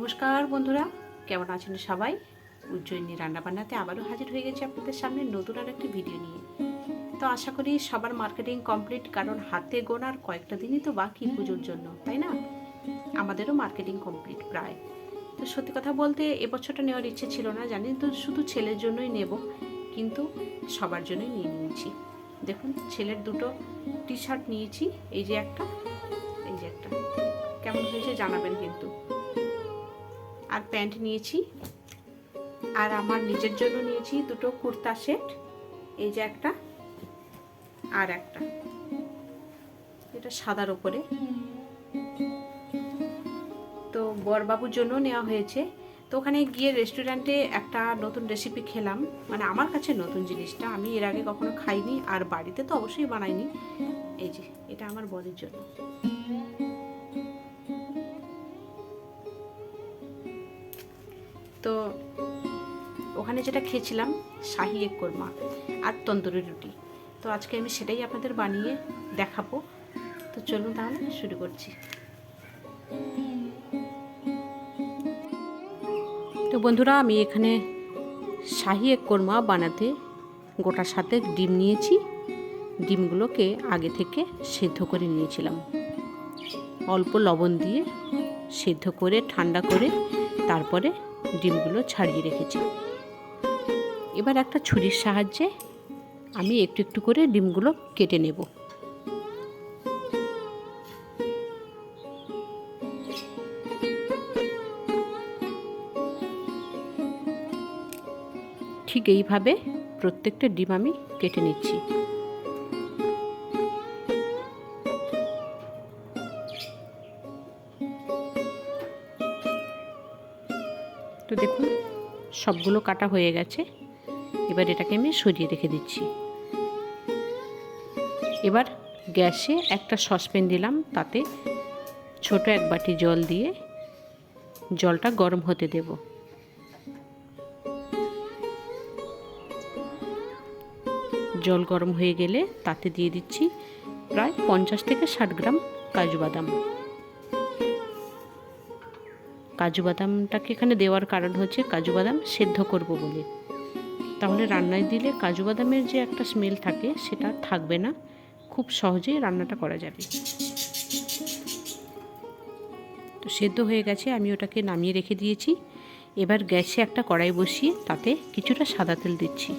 নমস্কার বন্ধুরা, কেমন আছেন সবাই? উজ্জয়িনী রান্নাবান্নাতে আবারও হাজির হয়ে গেছি আপনাদের সামনে নতুন আর একটি ভিডিও নিয়ে। তো আশা করি সবার মার্কেটিং কমপ্লিট, কারণ হাতে গোনার কয়েকটা দিনই তো বাকি পুজোর জন্য, তাই না? আমাদেরও মার্কেটিং কমপ্লিট প্রায়। তো সত্যি কথা বলতে এবছরটা নেওয়ার ইচ্ছে ছিল না, জানি তো শুধু ছেলের জন্যই নেব, কিন্তু সবার জন্যই নিয়ে নিয়েছি। দেখুন, ছেলের দুটো টি শার্ট নিয়েছি, এই যে একটা, এই যে একটা, কেমন হয়েছে জানাবেন কিন্তু। আর প্যান্ট নিয়েছি, আর আমার নিজের জন্য নিয়েছি দুটো কুর্তা সেট, এই যে একটা আর একটা, এটা সাদার উপরে। তো বরবাবুর জন্য নেওয়া হয়েছে। তো ওখানে গিয়ে রেস্টুরেন্টে একটা নতুন রেসিপি খেলাম, মানে আমার কাছে নতুন জিনিসটা, আমি এর আগে কখনো খাইনি, আর বাড়িতে তো অবশ্যই বানাইনি। এই যে এটা আমার বরের জন্য। তো ওখানে যেটা খেয়েছিলাম শাহি এক কোরমা আর তন্দুরি রুটি, তো আজকে আমি সেটাই আপনাদের বানিয়ে দেখাবো। তো চলুন তাহলে শুরু করছি। তো বন্ধুরা, আমি এখানে শাহি এক কোরমা বানাতে গোটা 7 ডিম নিয়েছি। ডিমগুলোকে আগে থেকে সেদ্ধ করে নিয়েছিলাম, অল্প লবণ দিয়ে সেদ্ধ করে ঠান্ডা করে তারপরে ডিমগুলো ছাড়িয়ে রেখেছি। এবার একটা ছুরির সাহায্যে আমি একটু একটু করে ডিমগুলো কেটে নেব। ঠিক এইভাবে প্রত্যেকটা ডিম আমি কেটে নিচ্ছি। তো দেখুন, সবগুলো কাটা হয়ে গেছে। এবার এটাকে আমি সরিয়ে রেখে দিচ্ছি। এবার গ্যাসে একটা সসপ্যান দিলাম, তাতে ছোট এক বাটি জল দিয়ে জলটা গরম হতে দেব। জল গরম হয়ে গেলে তাতে দিয়ে দিচ্ছি প্রায় 50 থেকে 60 গ্রাম কাজু বাদাম। কাজু বাদামটাকে এখানে দেওয়ার কারণ হচ্ছে কাজু বাদাম সেদ্ধ করব বলে, তাহলে রান্নায় দিলে কাজু বাদামের যে একটা স্মেল থাকে সেটা থাকবে না, খুব সহজেই রান্নাটা করা যাবে। তো সেদ্ধ হয়ে গেছে, আমি ওটাকে নামিয়ে রেখে দিয়েছি। এবার গ্যাসে একটা কড়াই বসিয়ে তাতে কিছুটা সাদা তেল দিচ্ছি।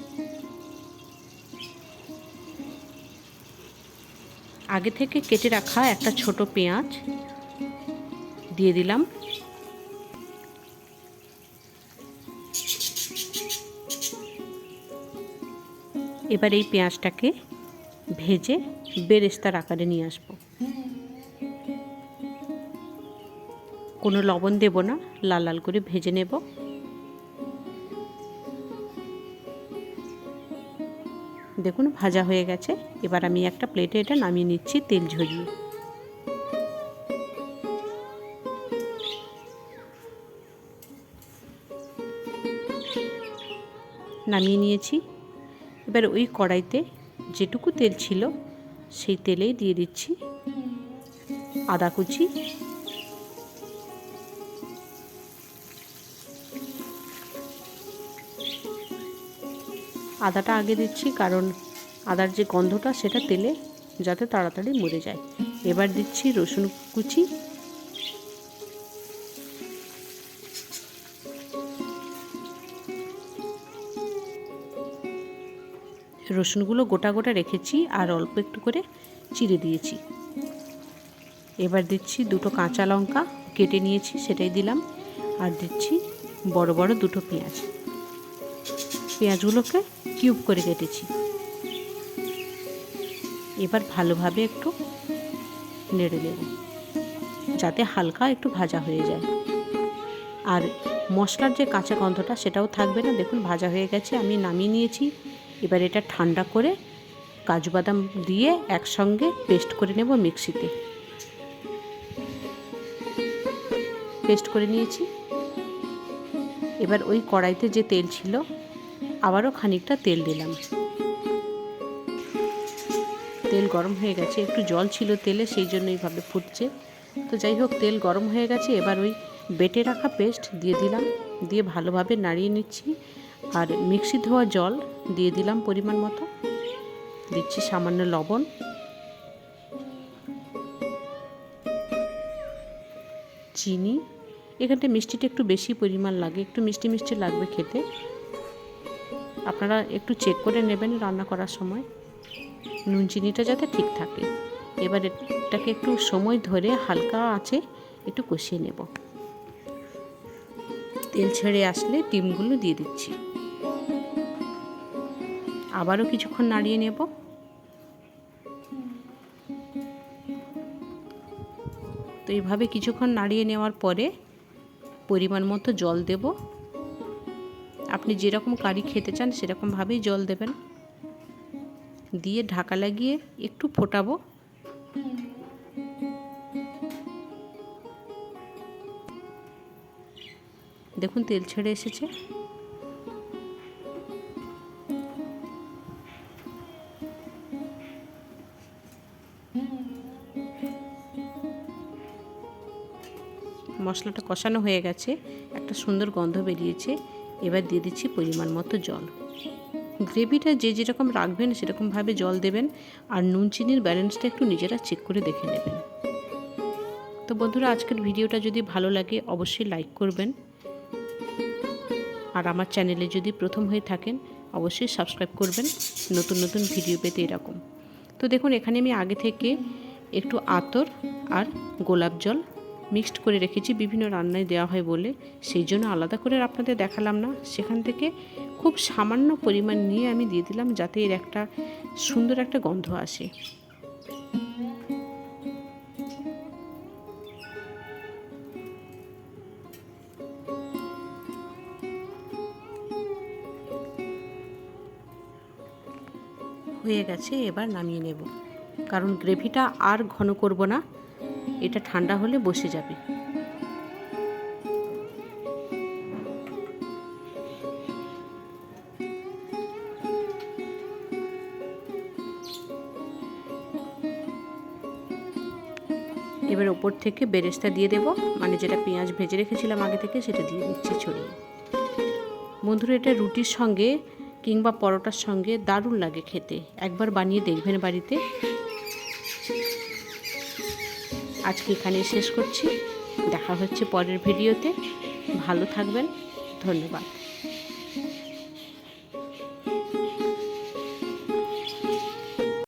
আগে থেকে কেটে রাখা একটা ছোট পেঁয়াজ দিয়ে দিলাম। এবার এই পেঁয়াজটাকে ভেজে বেরেস্তার আকারে নিয়ে আসবো। কোনো লবণ দেব না, লাল লাল করে ভেজে নেব। দেখুন ভাজা হয়ে গেছে। এবার আমি একটা প্লেটে এটা নামিয়ে নিচ্ছি তেল ঝরিয়ে। নামিয়ে নিয়েছি। এবার ওই কড়াইতে যেটুকু তেল ছিল সেই তেলেই দিয়ে দিচ্ছি আদা কুচি, আদাটা আগে দিচ্ছি কারণ আদার যে গন্ধটা সেটা তেলে যাতে তাড়াতাড়ি মরে যায়। এবার দিচ্ছি রসুন কুচি, রসুনগুলো গোটা গোটা রেখেছি আর অল্প একটু করে চিড়ে দিয়েছি। এবার দিচ্ছি দুটো কাঁচা লঙ্কা কেটে নিয়েছি, সেটাই দিলাম। আর দিচ্ছি বড় বড় দুটো পেঁয়াজ, পেঁয়াজগুলোকে কিউব করে কেটেছি। এবার ভালোভাবে একটু নেড়ে দেব যাতে হালকা একটু ভাজা হয়ে যায়, আর মশলার যে কাঁচা গন্ধটা সেটাও থাকবে না। দেখুন ভাজা হয়ে গেছে, আমি নামিয়ে নিয়েছি। এবার এটা ঠান্ডা করে কাজু বাদাম দিয়ে একসঙ্গে পেস্ট করে নেব মিক্সিতে। পেস্ট করে নিয়েছি। এবার ওই কড়াইতে যে তেল ছিল আবারও খানিকটা তেল দিলাম। তেল গরম হয়ে গেছে, একটু জল ছিল তেলে, সেই জন্য এইভাবে ফুটছে। তো যাই হোক, তেল গরম হয়ে গেছে। এবার ওই বেটে রাখা পেস্ট দিয়ে দিলাম, দিয়ে ভালোভাবে নাড়িয়ে নিচ্ছি। আর মিক্সি ধোয়া জল দিয়ে দিলাম পরিমাণ মতো, দিচ্ছি সামান্য লবণ, চিনি। এখানটা মিষ্টিটা একটু বেশি পরিমাণ লাগে, একটু মিষ্টি মিষ্টি লাগবে খেতে, আপনারা একটু চেক করে নেবেন রান্না করার সময়, নুন চিনিটা যাতে ঠিক থাকে। এবার এটাকে একটু সময় ধরে হালকা আঁচে একটু কষিয়ে নেব। তেল ছেড়ে আসলে ডিমগুলো দিয়ে দিচ্ছি, আবারও কিছুক্ষণ নাড়িয়ে নেব। তো এইভাবে কিছুক্ষণ নাড়িয়ে নেওয়ার পরে পরিমাণ মতো জল দেব। আপনি যেরকম কারি খেতে চান সেরকমভাবেই জল দেবেন, দিয়ে ঢাকা লাগিয়ে একটু ফোটাবো। দেখুন তেল ছেড়ে এসেছে। মশলাটা কষানো হয়ে গেছে, একটা সুন্দর গন্ধ বেরিয়েছে। এবার দিয়ে দিচ্ছি পরিমাণ মতো জল। গ্রেভিটা যে যেরকম রাখবেন সেরকমভাবে জল দেবেন, আর নুন চিনির ব্যালেন্সটা একটু নিজেরা চেক করে দেখে নেবেন। তো বন্ধুরা, আজকের ভিডিওটা যদি ভালো লাগে অবশ্যই লাইক করবেন, আর আমার চ্যানেলে যদি প্রথম হয়ে থাকেন অবশ্যই সাবস্ক্রাইব করবেন নতুন নতুন ভিডিও পেতে এরকম। তো দেখুন এখানে আমি আগে থেকে একটু আতর আর গোলাপ জল মিক্সড করে রেখেছি, বিভিন্ন রান্নায় দেওয়া হয় বলে, সেই জন্য আলাদা করে আপনাদের দেখালাম না। সেখান থেকে খুব সামান্য পরিমাণ নিয়ে আমি দিয়ে দিলাম, যাতে এর একটা সুন্দর একটা গন্ধ আসে। হয়ে গেছে, এবার নামিয়ে নেব, কারণ গ্রেভিটা আর ঘন করব না, এটা ঠান্ডা হলে বসে যাবে। এবার ওপর থেকে বেরেস্তা দিয়ে দেব, মানে যেটা পেঁয়াজ ভেজে রেখেছিলাম আগে থেকে সেটা দিয়ে দিচ্ছি ছড়িয়ে। বন্ধুরা, এটা রুটির সঙ্গে কিংবা পরোটার সঙ্গে দারুণ লাগে খেতে, একবার বানিয়ে দেখবেন বাড়িতে। আজকে এখানে শেষ করছি, দেখা হচ্ছে পরের ভিডিওতে। ভালো থাকবেন, ধন্যবাদ।